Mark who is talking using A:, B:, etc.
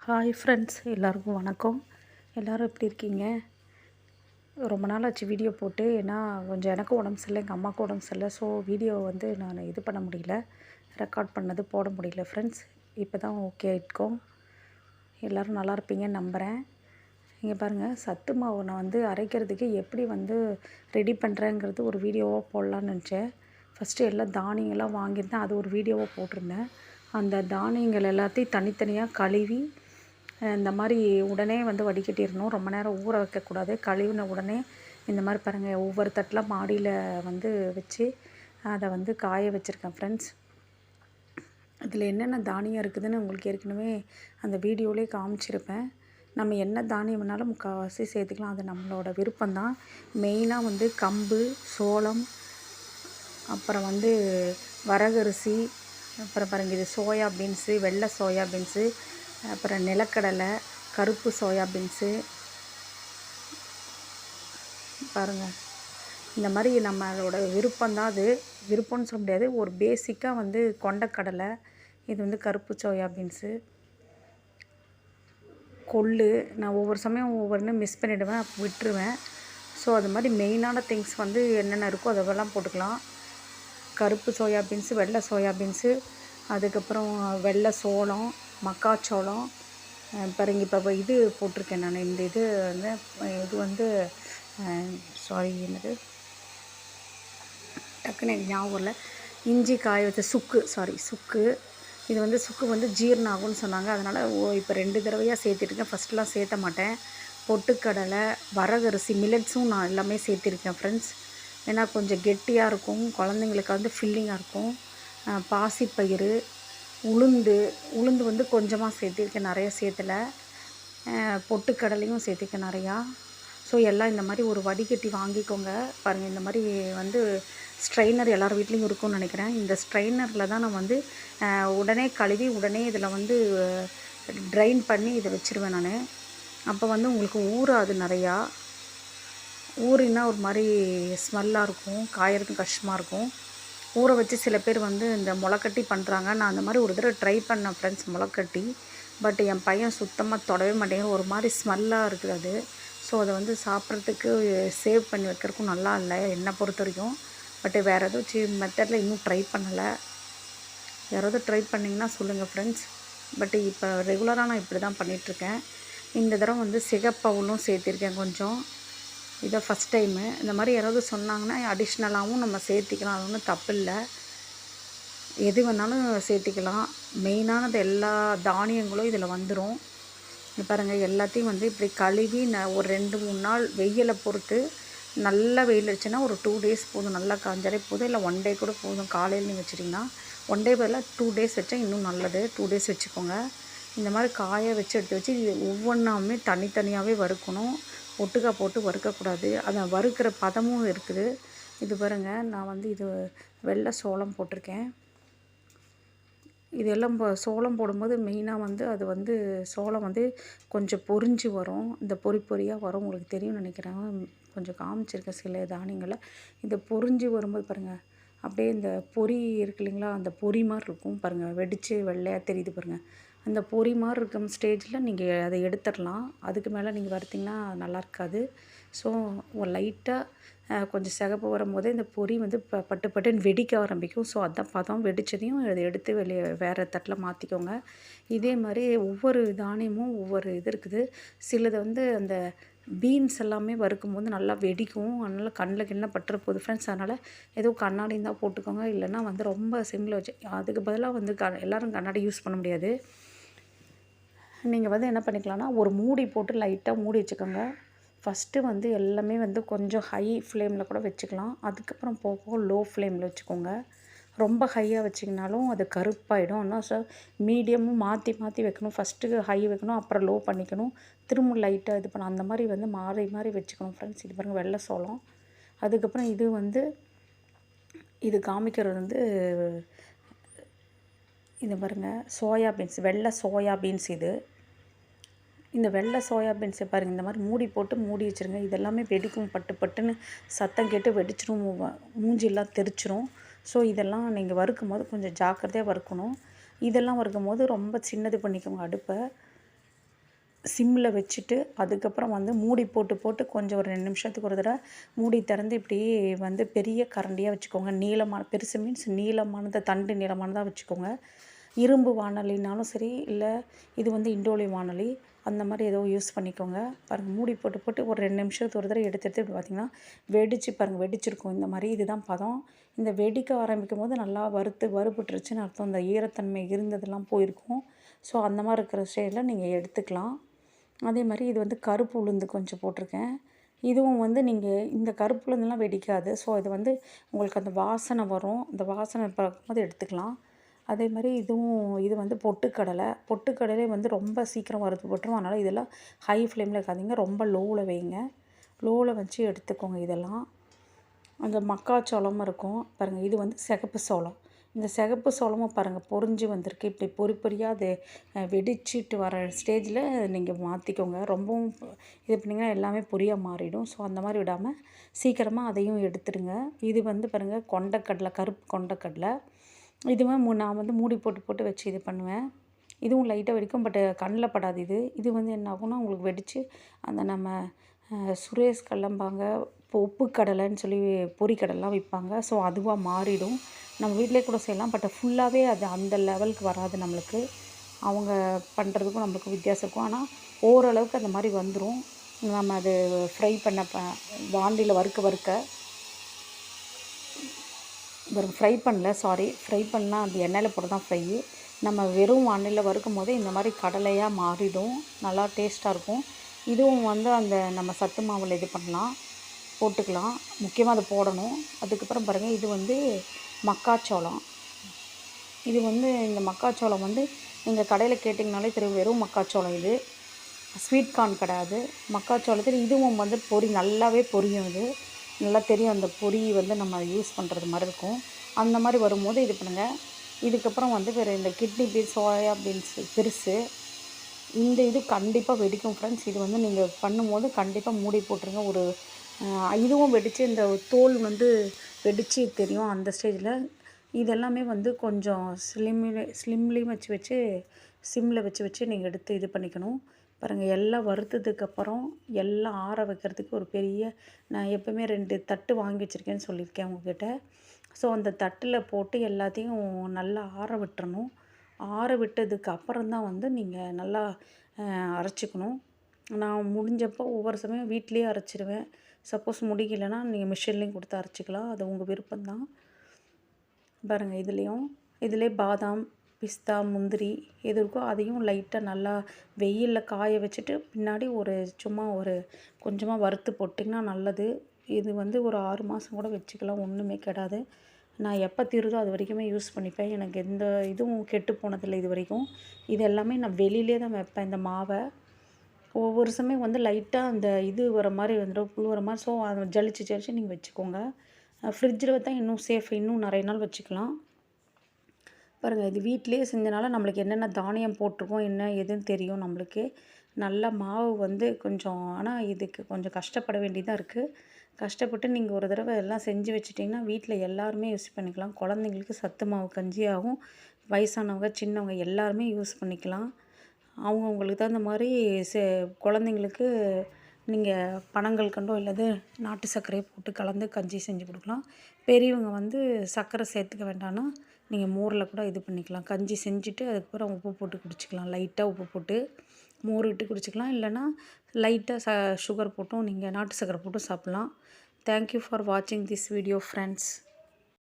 A: Hi friends, எல்லாருக்கும் வணக்கம். எல்லோரும் எப்படி இருக்கீங்க? ரொம்ப நாள் ஆச்சு வீடியோ போட்டு. ஏன்னா கொஞ்சம் எனக்கும் உடம்பு சரியில்லை, எங்கள் அம்மாவுக்கும் உடம்பு சரியில்லை. ஸோ வீடியோ வந்து நான் இது பண்ண முடியல, ரெக்கார்ட் பண்ணது போட முடியல ஃப்ரெண்ட்ஸ். இப்போ தான் ஓகே ஆகிட்ருக்கோம். எல்லோரும் நல்லா இருப்பீங்கன்னு நம்புகிறேன். இங்கே பாருங்கள், சத்து மாவு நான் வந்து அரைக்கிறதுக்கு எப்படி வந்து ரெடி பண்ணுறேங்கிறது ஒரு வீடியோவாக போடலான்னு நினச்சேன். ஃபஸ்ட்டு எல்லாம் தானியங்கள்லாம் வாங்கியிருந்தேன், அது ஒரு வீடியோவாக போட்டிருந்தேன். அந்த தானியங்கள் எல்லாத்தையும் தனித்தனியாக கழுவி இந்த மாதிரி உடனே வந்து வடிகட்டிடணும். ரொம்ப நேரம் ஊற வைக்கக்கூடாது. கழுவின உடனே இந்த மாதிரி பாருங்கள், ஒவ்வொரு தட்டில் மாடியில் வந்து வச்சு அதை வந்து காய வச்சுருக்கேன் ஃப்ரெண்ட்ஸ். இதில் என்னென்ன தானியம் இருக்குதுன்னு உங்களுக்கு ஏற்கனவே அந்த வீடியோவிலே காமிச்சிருப்பேன். நம்ம என்ன தானியம் வேணாலும் முக்கால்வாசி சேர்த்துக்கலாம், அது நம்மளோட விருப்பம்தான். மெயினாக வந்து கம்பு, சோளம், அப்புறம் வந்து வரகரிசி, அப்புறம் பாருங்கள் இது சோயா பீன்ஸு, வெள்ளை சோயா பீன்ஸு, அப்புறம் நிலக்கடலை, கருப்பு சோயா பீன்ஸு. பாருங்கள், இந்த மாதிரி நம்மளோட விருப்பம்தான். அது விருப்பம்னு சொல்ல முடியாது, ஒரு பேசிக்காக வந்து கொண்டக்கடலை, இது வந்து கருப்பு சோயா பீன்ஸு, கொள்ளு. நான் ஒவ்வொரு சமயம் ஒவ்வொன்று மிஸ் பண்ணிவிடுவேன், விட்டுருவேன். ஸோ அது மாதிரி மெயினான திங்ஸ் வந்து என்னென்ன இருக்கோ அதெல்லாம் போட்டுக்கலாம். கருப்பு சோயா பீன்ஸு, வெள்ளை சோயா பீன்ஸு, அதுக்கப்புறம் வெள்ளை சோளம், மக்காச்சோளம். பாருங்க, இப்போ இது போட்டிருக்கேன் நான். இந்த இது வந்து சாரி, என்னது டக்குன்னு எனக்கு ஞாபகம் இல்லை. இஞ்சி காய வச்ச சுக்கு. இது வந்து சுக்கு வந்து ஜீரணம் ஆகும்னு சொன்னாங்க. அதனால் இப்போ 2 தடவையாக சேர்த்துருக்கேன். ஃபஸ்ட்லாம் சேர்த்த மாட்டேன். பொட்டுக்கடலை, வரகரிசி, மில்லட்ஸும் நான் எல்லாமே சேர்த்திருக்கேன் ஃப்ரெண்ட்ஸ். ஏன்னா கொஞ்சம் கெட்டியாக இருக்கும், குழந்தைங்களுக்கு வந்து ஃபில்லிங்காக இருக்கும். பாசிப்பயிறு, உளுந்து வந்து கொஞ்சமாக சேர்த்திருக்கேன், நிறைய சேர்த்தலை. பொட்டுக்கடலையும் சேர்த்திருக்கேன் நிறையா. ஸோ எல்லாம் இந்த மாதிரி ஒரு வடிகட்டி வாங்கிக்கோங்க. பாருங்கள், இந்த மாதிரி வந்து ஸ்ட்ரெயினர் எல்லார் வீட்லேயும் இருக்கும்னு நினைக்கிறேன். இந்த ஸ்ட்ரெயினரில் தான் நான் வந்து உடனே கழுவி உடனே இதில் வந்து ட்ரைன் பண்ணி இதை வச்சுருவேன் நான். அப்போ வந்து உங்களுக்கு ஊறாது. நிறையா ஊறினா ஒரு மாதிரி ஸ்மெல்லாக இருக்கும், காயறதுக்கும் கஷ்டமாக இருக்கும். ஊற வச்சு சில பேர் வந்து இந்த முளைக்கட்டி பண்ணுறாங்க. நான் அந்த மாதிரி ஒரு தடவை ட்ரை பண்ணேன் ஃப்ரெண்ட்ஸ், முளைக்கட்டி. பட் என் பையன் சுத்தமாக தொடவே மாட்டேங்கிற, ஒரு மாதிரி ஸ்மெல்லாக இருக்குது அது. ஸோ அதை வந்து சாப்பிட்றதுக்கு சேவ் பண்ணி வைக்கிறதுக்கும் நல்லா இல்லை என்னை பொறுத்த வரைக்கும். பட்டு வேறு ஏதாச்சும் மெத்தடில் இன்னும் ட்ரை பண்ணலை. யாராவது ட்ரை பண்ணிங்கன்னா சொல்லுங்கள் ஃப்ரெண்ட்ஸ். பட்டு இப்போ ரெகுலராக நான் இப்படி தான் பண்ணிகிட்ருக்கேன். இந்த தடவை வந்து சிகப்பவுலும் சேர்த்திருக்கேன் கொஞ்சம். இதை ஃபஸ்ட் டைமு. இந்த மாதிரி யாராவது சொன்னாங்கன்னா அடிஷ்னலாகவும் நம்ம சேர்த்திக்கலாம், அது ஒன்றும் தப்பு இல்லை. எது வேணாலும் சேர்த்திக்கலாம். மெயினானது எல்லா தானியங்களும் இதில் வந்துடும். பாருங்கள், எல்லாத்தையும் வந்து இப்படி கழுவி ஒரு 2-3 நாள் வெயிலை பொறுத்து, நல்லா வெயில் அடிச்சுன்னா ஒரு 2 டேஸ் போதும், நல்லா காஞ்சாலே போதும். இல்லை 1 டே கூட போதும். காலையில் நீங்கள் வச்சிட்டிங்கன்னா 1 டே பதிலாக 2 டேஸ் வச்சா இன்னும் நல்லது. 2 டேஸ் வச்சுக்கோங்க. இந்த மாதிரி காய வச்சு எடுத்து வச்சு இது ஒவ்வொன்றாமே தனித்தனியாகவே வறுக்கணும். ஒட்டுக்கா போட்டு வறுக்கக்கூடாது. அதை வறுக்கிற பதமும் இருக்குது. இது பாருங்கள், நான் வந்து இது வெள்ளை சோளம் போட்டிருக்கேன். இது எல்லாம் சோளம் போடும்போது மெயினாக வந்து அது வந்து சோளம் வந்து கொஞ்சம் பொரிஞ்சு வரும். இந்த பொறியாக வரும், உங்களுக்கு தெரியும்னு நினைக்கிறேன். கொஞ்சம் காமிச்சிருக்கேன் சில தானியங்களை. இது பொரிஞ்சு வரும்போது பாருங்கள், அப்படியே இந்த பொரி இருக்கு இல்லைங்களா, அந்த பொரி மாதிரி இருக்கும் பாருங்கள், வெடித்து வெள்ளையாக தெரியுது பாருங்கள். அந்த பொரி மாதிரி இருக்கும் ஸ்டேஜில் நீங்கள் அதை எடுத்துடலாம். அதுக்கு மேலே நீங்கள் வறுத்திங்கன்னா நல்லா இருக்காது. ஸோ ஒரு லைட்டாக கொஞ்சம் சிகப்பு வரும்போதே இந்த பொரி வந்து பட்டு பட்டுன்னு வெடிக்க ஆரம்பிக்கும். ஸோ அதான் பதம். வெடித்ததையும் அதை எடுத்து வெளியே வேறு தட்டில் மாற்றிக்கோங்க. இதே மாதிரி ஒவ்வொரு தானியமும் ஒவ்வொரு இது இருக்குது. சிலது வந்து அந்த பீன்ஸ் எல்லாமே வறுக்கும்போது நல்லா வெடிக்கும். அதனால் கண்ணில் பட்டுற போகுது ஃப்ரெண்ட்ஸ். அதனால் ஏதோ கண்ணாடி இருந்தால் போட்டுக்கோங்க, இல்லைன்னா வந்து ரொம்ப சிம்மில் வச்சு. அதுக்கு பதிலாக வந்து எல்லோரும் கண்ணாடி யூஸ் பண்ண முடியாது. நீங்கள் வந்து என்ன பண்ணிக்கலாம்னா, ஒரு மூடி போட்டு லைட்டாக மூடி வச்சுக்கோங்க. ஃபஸ்ட்டு வந்து எல்லாமே வந்து கொஞ்சம் ஹை ஃப்ளேமில் கூட வச்சுக்கலாம். அதுக்கப்புறம் போக லோ ஃப்ளேமில் வச்சுக்கோங்க. ரொம்ப ஹையாக வச்சிங்கனாலும் அது கருப்பாயிடும். ஆனால் மீடியமும் மாற்றி மாற்றி வைக்கணும். ஃபஸ்ட்டு ஹை வைக்கணும், அப்புறம் லோ பண்ணிக்கணும், திரும்ப லைட்டாக இது பண்ணணும். அந்த மாதிரி வந்து மாறி மாறி வச்சுக்கணும் ஃப்ரெண்ட்ஸ். இது பாருங்கள், வெள்ளை சோளம். அதுக்கப்புறம் இது வந்து இது காமிக்கிறது வந்து இது பாருங்கள், சோயா பீன்ஸ், வெள்ளை சோயா பீன்ஸ். இந்த வெள்ளை சோயா பீன்ஸை பாருங்கள், இந்த மாதிரி மூடி போட்டு மூடி வச்சுருங்க. இதெல்லாமே வெடிக்கும், பட்டு பட்டுன்னு சத்தம் கேட்டு வெடிச்சிடும், மூஞ்சிலாம் தெரிச்சிரும். ஸோ இதெல்லாம் நீங்கள் வறுக்கும் போது கொஞ்சம் ஜாக்கிரதையாக வறுக்கணும். இதெல்லாம் வறுக்கும் போது ரொம்ப சின்னது பண்ணிக்கோங்க அடுப்பை. சிம்மில் வச்சுட்டு அதுக்கப்புறம் வந்து மூடி போட்டு போட்டு கொஞ்சம் ஒரு 2 நிமிஷத்துக்கு ஒரு தடவை மூடி திறந்து இப்படி வந்து பெரிய கரண்டியாக வச்சுக்கோங்க. நீளமான பெருசு மீன்ஸ் நீளமானது தண்டு நீளமானதாக வச்சுக்கோங்க. இரும்பு வாணலினாலும் சரி, இல்லை இது வந்து இண்டோலி வாணலி அந்த மாதிரி ஏதோ யூஸ் பண்ணிக்கோங்க. பாருங்கள் மூடி போட்டு போட்டு ஒரு 2 நிமிஷத்துக்கு ஒரு தடவை எடுத்து எடுத்து இப்படி பார்த்திங்கன்னா வெடிச்சு பாருங்கள், வெடிச்சிருக்கும் இந்த மாதிரி. இதுதான் பதம். இந்த வெடிக்க ஆரம்பிக்கும் போது நல்லா வறுபட்டுருச்சுன்னு அர்த்தம். இந்த ஈரத்தன்மை இருந்ததெல்லாம் போயிருக்கும். ஸோ அந்த மாதிரி இருக்கிற ஸ்டேஜில் நீங்கள் எடுத்துக்கலாம். அதே மாதிரி இது வந்து கருப்பு உளுந்து கொஞ்சம் போட்டிருக்கேன். இதுவும் வந்து நீங்கள் இந்த கருப்பு உளுந்துலாம் வெடிக்காது. ஸோ இது வந்து உங்களுக்கு அந்த வாசனை வரும். அந்த வாசனை பார்க்கும்போது எடுத்துக்கலாம். அதே மாதிரி இது வந்து பொட்டுக்கடலை வந்து ரொம்ப சீக்கிரம் வறுத்து போட்டுரும். அதனால் இதெல்லாம் ஹை ஃப்ளேமில் வைக்காதீங்க, ரொம்ப லோவில் வைங்க. லோவில் வச்சு எடுத்துக்கோங்க. இதெல்லாம் அந்த மக்காச்சோளமும் இருக்கும் பாருங்கள். இது வந்து சிகப்பு சோளம். இந்த சிகப்பு சோளமும் பாருங்கள் பொரிஞ்சு வந்திருக்கு. இப்படி பொறியாக அது வெடிச்சிட்டு வர ஸ்டேஜில் நீங்கள் மாற்றிக்கோங்க. ரொம்பவும் இது பண்ணிங்கன்னா எல்லாமே பொரியாக மாறிடும். ஸோ அந்த மாதிரி விடாமல் சீக்கிரமாக அதையும் எடுத்துடுங்க. இது வந்து பாருங்கள் கொண்டக்கடலை, கருப்பு கொண்டக்கடலை. இதுவே நான் வந்து மூடி போட்டு போட்டு வச்சு இது பண்ணுவேன். இதுவும் லைட்டாக வெடிக்கும், பட் கண்ணில் படாது. இது வந்து என்ன ஆகும்னா உங்களுக்கு வெடித்து அந்த நம்ம சுரேஷ் கடலம்பாங்க, இப்போ உப்பு கடலைன்னு சொல்லி பொரிக்கடலாம் விற்பாங்க. ஸோ அதுவாக மாறிடும். நம்ம வீட்டிலே கூட செய்யலாம், பட் ஃபுல்லாகவே அது அந்த லெவலுக்கு வராது நம்மளுக்கு. அவங்க பண்ணுறதுக்கும் நம்மளுக்கும் வித்தியாசம் இருக்கும். ஆனால் ஓரளவுக்கு அந்த மாதிரி வந்துடும். நம்ம அது ஃப்ரை பண்ண வாண்டியில் வறுக்க ஃப்ரை பண்ணலாம். அது எண்ணெயில் போட்டு தான் ஃப்ரை. நம்ம வெறும் வாணலியில் வறுக்கும் போதே இந்த மாதிரி கடலையாக மாறிடும். நல்லா டேஸ்ட்டாக இருக்கும். இதுவும் வந்து அந்த நம்ம சத்து மாவில் இது பண்ணலாம், போட்டுக்கலாம். முக்கியமாக அதை போடணும். அதுக்கப்புறம் பாருங்கள், இது வந்து மக்காச்சோளம். இது வந்து இந்த மக்காச்சோளம் வந்து நீங்கள் கடையில் கேட்டிங்கனாலே தெரியும், வெறும் மக்காச்சோளம். இது ஸ்வீட் கார்ன் கிடையாது. மக்காச்சோளத்தில் இதுவும் வந்து நல்லாவே பொரியும். இது நல்லா தெரியும். அந்த பொரி வந்து நம்ம யூஸ் பண்ணுறது மாதிரி இருக்கும். அந்த மாதிரி வரும்போது இது பண்ணுங்கள். இதுக்கப்புறம் வந்து வேறு இந்த கிட்னி பீன்ஸ், சோயா பீன்ஸ் பெருசு, இந்த இது கண்டிப்பாக வெடிக்கும் ஃப்ரெண்ட்ஸ். இது வந்து நீங்கள் பண்ணும்போது கண்டிப்பாக மூடி போட்டுருங்க. இதுவும் வெடித்து இந்த தோல் வந்து வெடித்து தெரியும் அந்த ஸ்டேஜில். இதெல்லாமே வந்து கொஞ்சம் ஸ்லிம்லேயும் வச்சு சிம்மில் வச்சு நீங்கள் எடுத்து இது பண்ணிக்கணும். பாருங்கள், எல்லாம் வறுத்ததுக்கப்புறம் எல்லாம் ஆற வைக்கிறதுக்கு ஒரு பெரிய, நான் எப்போவுமே 2 தட்டு வாங்கி வச்சுருக்கேன்னு சொல்லியிருக்கேன் உங்ககிட்ட. ஸோ அந்த தட்டில் போட்டு எல்லாத்தையும் நல்லா ஆற விட்டுறணும். ஆற விட்டதுக்கு அப்புறம் தான் வந்து நீங்கள் நல்லா அரைச்சிக்கணும். நான் முடிஞ்சப்போ ஒவ்வொரு சமயம் வீட்டிலேயே அரைச்சிடுவேன். சப்போஸ் முடியலைன்னா நீங்கள் மிஷின்லேயும் கொடுத்து அரைச்சிக்கலாம். அது உங்கள் விருப்பம்தான். பாருங்கள், இதிலே பாதாம், பிஸ்தா, முந்திரி எது இருக்கோ அதையும் லைட்டாக நல்லா வெயிலில் காய வச்சுட்டு பின்னாடி சும்மா கொஞ்சமாக வறுத்து போட்டிங்கன்னா நல்லது. இது வந்து ஒரு 6 மாதம் கூட வச்சுக்கலாம், ஒன்றுமே கெடாது. நான் எப்போ தீருதோ அது வரைக்குமே யூஸ் பண்ணிப்பேன். எனக்கு எந்த இதுவும் கெட்டு போனதில்லை இது வரைக்கும். இது எல்லாமே நான் வெளியிலே தான் வைப்பேன் இந்த மாவை. ஒவ்வொரு சமயம் வந்து லைட்டாக அந்த இது வர மாதிரி வந்துடும், புழு வர மாதிரி. ஸோ அதை ஜலிச்சு நீங்கள் வச்சுக்கோங்க. ஃப்ரிட்ஜில் வைத்தா இன்னும் சேஃப், இன்னும் நிறைய நாள் வச்சுக்கலாம். பாருங்கள், இது வீட்டிலேயே செஞ்சனால நம்மளுக்கு என்னென்ன தானியம் போட்டிருக்கோம், என்ன எதுன்னு தெரியும் நம்மளுக்கு. நல்ல மாவு வந்து கொஞ்சம், ஆனால் இதுக்கு கொஞ்சம் கஷ்டப்பட வேண்டியதாக இருக்குது. கஷ்டப்பட்டு நீங்கள் ஒரு தடவை எல்லாம் செஞ்சு வச்சுட்டிங்கன்னா வீட்டில் எல்லாருமே யூஸ் பண்ணிக்கலாம். குழந்தைங்களுக்கு சத்து மாவு கஞ்சியாகவும், வயசானவங்க, சின்னவங்க எல்லாருமே யூஸ் பண்ணிக்கலாம். அவங்கவுங்களுக்கு தகுந்த மாதிரி குழந்தைங்களுக்கு நீங்கள் பனங்கல்கண்டோ இல்லது நாட்டு சர்க்கரையை போட்டு கலந்து கஞ்சி செஞ்சு கொடுக்கலாம். பெரியவங்க வந்து சர்க்கரை சேர்த்துக்க வேண்டாம்னா நீங்கள் மோரில் கூட இது பண்ணிக்கலாம். கஞ்சி செஞ்சுட்டு அதுக்கப்புறம் உப்பு போட்டு குடிச்சிக்கலாம். லைட்டாக உப்பு போட்டு மோர் விட்டு குடிச்சிக்கலாம். இல்லைனா லைட்டாக சுகர் போட்டும் நீங்கள் நாட்டு சர்க்கரை போட்டும் சாப்பிட்லாம். தேங்க்யூ ஃபார் வாட்சிங் திஸ் வீடியோ ஃப்ரெண்ட்ஸ்.